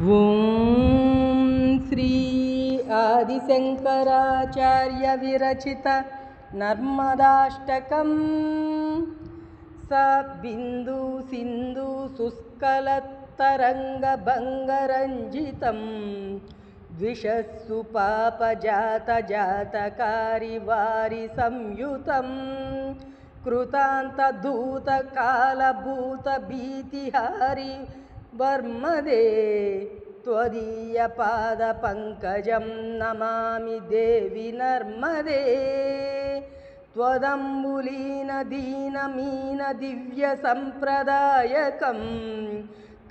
ಓಂ ಶ್ರೀ ಆದಿಶಂಕರಾಚಾರ್ಯ ವಿರಚಿತ ನರ್ಮದಾಷ್ಟಕಂ ಸ ಬಿಂದು ಸಿಂಧು ಶುಷ್ಕಲತರಂಗ ಭಂಗರಂಜಿತಂ ದ್ವಿಷಸ್ಸು ಪಾಪ ಜಾತ ಜಾತಕಾರಿ ವಾರಿ ಸಂಯುತಂ ಕೃತಾಂತ ಧೂತ ಕಾಲಭೂತ ಭೀತಿಹಾರಿ ವರ್ಮದೆ ತ್ವದೀಯ ಪಾದ ಪಂಕಜಂ ನಮಾಮಿ ದೇವಿ ನರ್ಮದೆ ತ್ವದಂಬುಲೀನ ದೀನ ಮೀನ ದಿವ್ಯ ಸಂಪ್ರದಾಯಕಂ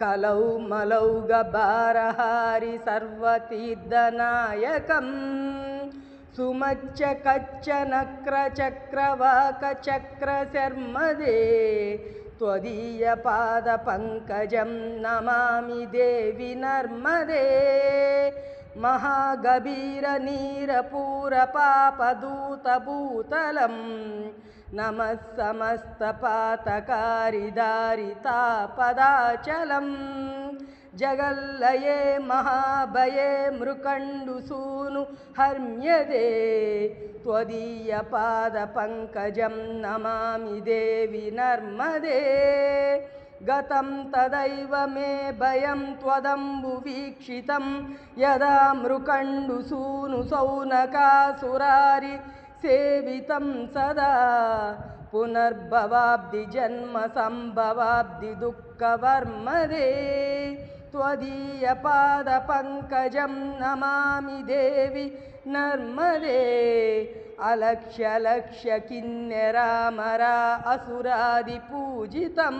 ಕಲೌ ಮಲೌಗ ಭಾರಹಾರಿ ಸರ್ವತೀರ್ಧನಾಯಕಂ ಸುಮಚ್ಚ ಕಚ್ಚ ನಕ್ರ ಚಕ್ರವಾಕ ಚಕ್ರ ಶರ್ಮದೆ ತ್ವದೀಯ ಪಾದ ಪಂಕಜಂ ನಮಾಮಿ ದೇವಿ ನರ್ಮದೆ ಮಹಾಗಭೀರ ನೀರ ಪೂರ ಪಾಪ ದೂತ ಭೂತಲಂ ನಮಃ ಸಮಸ್ತ ಪಾತಕಾರಿ ದಾರಿ ತಾಪದಾಚಲಂ ಜಗಲ್ಲಯೇ ಮಹಾಭಯೇ ಮೃಕಂಡು ಸೂನು ಹರ್ಮ್ಯದೆ ತ್ವದೀಯ ಪಾದ ಪಂಕಜಂ ನಮಾಮಿ ದೇವಿ ನರ್ಮದೆ ಗತಂ ತದೈವ ಮೇ ಭಯಂ ತ್ವದಂಬು ವೀಕ್ಷಿತಂ ಯದಾ ಮೃಕಂಡು ಸೂನು ಸೌನಕಾಸುರಾರಿ ಸೇವಿತಂ ಸದಾ ಪುನರ್ಭವಾಬ್ಧಿ ಜನ್ಮ ಸಂಭವಾಬ್ಧಿ ದುಃಖವರ್ಮದೆ ತ್ವದೀಯ ಪಾದ ಪಂಕಜಂ ನಮಾಮಿ ದೇವಿ ನರ್ಮದೆ ಅಲಕ್ಷ್ಯ ಲಕ್ಷ್ಯ ಕಿನ್ಯರಾಮರ ಅಸುರಾದಿ ಪೂಜಿತಂ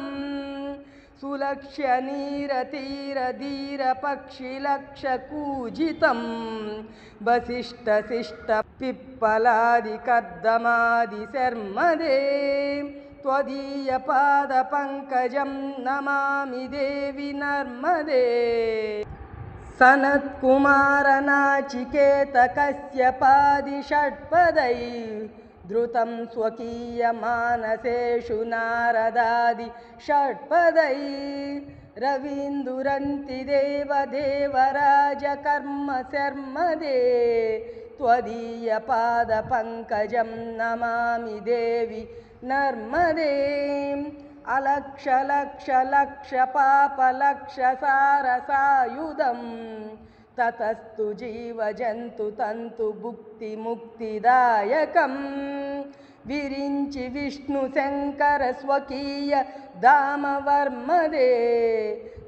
ಸುಲಕ್ಷ್ಯ ನೀರ ತೀರ ಧೀರ ಪಕ್ಷಿ ಲಕ್ಷ ಕೂಜಿತಂ ವಸಿಷ್ಠ ಶಿಷ್ಟ ಪಿಪ್ಪಲಾದಿ ಕರ್ದಮಾದಿ ಶರ್ಮದೆ ತ್ವದೀಯ ಪಾದ ಪಂಕಜಂ ನಮಾಮಿ ದೇವಿ ನರ್ಮದೆ ಸನತ್ಕುಮಾರ ನಾಚಿಕೇತ ಕಶ್ಯಪಾದಿ ಷಟ್ಪದೈ ಧೃತಂ ಸ್ವಕೀಯ ಮಾನಸೇಷು ನಾರದಾದಿ ಷಟ್ಪದೈ ರವೀಂದುರಂತಿ ದೇವ ದೇವರಾಜ ಕರ್ಮ ಶರ್ಮದೆ ತ್ವದೀಯ ಪಾದ ಪಂಕಜಂ ನಮಾಮಿ ದೇವಿ ನರ್ಮದೆ ಅಲಕ್ಷ ಲಕ್ಷ ಲಕ್ಷ ಪಾಪ ಲಕ್ಷ ಸಾರ ಸಾಯುಧಂ ತತಸ್ತು ಜೀವ ಜಂತು ತಂತು ಭುಕ್ತಿ ಮುಕ್ತಿದಾಯಕಂ ವಿರಿಂಚಿ ವಿಷ್ಣು ಶಂಕರ ಸ್ವಕೀಯ ಧಾಮ ವರ್ಮದೆ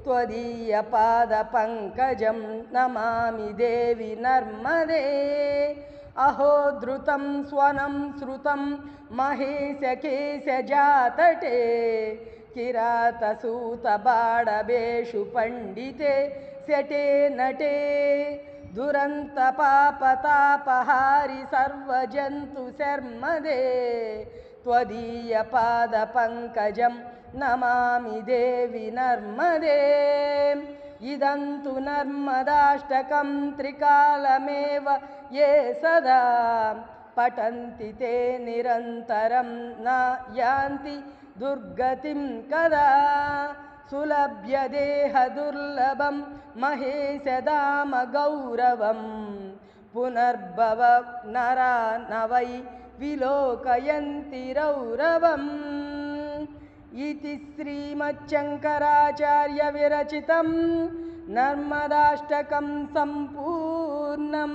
ತ್ವದೀಯ ಪಾದ ಪಂಕಜಂ ನಮಾಮಿ ದೇವಿ ನರ್ಮದೆ ಅಹೋ ಧೃತಂ ಸ್ವನಂ ಶ್ರುತಂ ಮಹೇಶ ಕೇಶ ಜಾತಟೆ ಕಿರಾತ ಸೂತ ಬಾಡಬೇಷು ಪಂಡಿತೆ ಸೆಟೆ ನಟೆ ದುರಂತ ಪಾಪ ತಾಪಹಾರಿ ಸರ್ವಜಂತು ಶರ್ಮದೆ ತ್ವದೀಯ ಪಾದ ಪಂಕಜಂ ನಮಾಮಿ ದೇವಿ ನರ್ಮದೆ ಇದಂತು ನರ್ಮದಾಷ್ಟಕಂ ತ್ರಿಕಾಲಮೇವ ಯೇ ಸದಾ ಪಠಂತಿ ತೇ ನಿರಂತರಂ ನ ಯಾಂತಿ ದುರ್ಗತಿಂ ಕದಾ ಸುಲಭ್ಯ ದೇಹ ದುರ್ಲಭಂ ಮಹೇಶ ಧಾಮ ಗೌರವಂ ಪುನರ್ಭವ ನರಾ ನವೈ ವಿಲೋಕಯಂತಿ ರೌರವಂ ಇತಿ ಶ್ರೀಮಚ್ಶಂಕರಾಚಾರ್ಯ ವಿರಚಿತಂ ನರ್ಮದಾಷ್ಟಕಂ ಸಂಪೂರ್ಣಂ.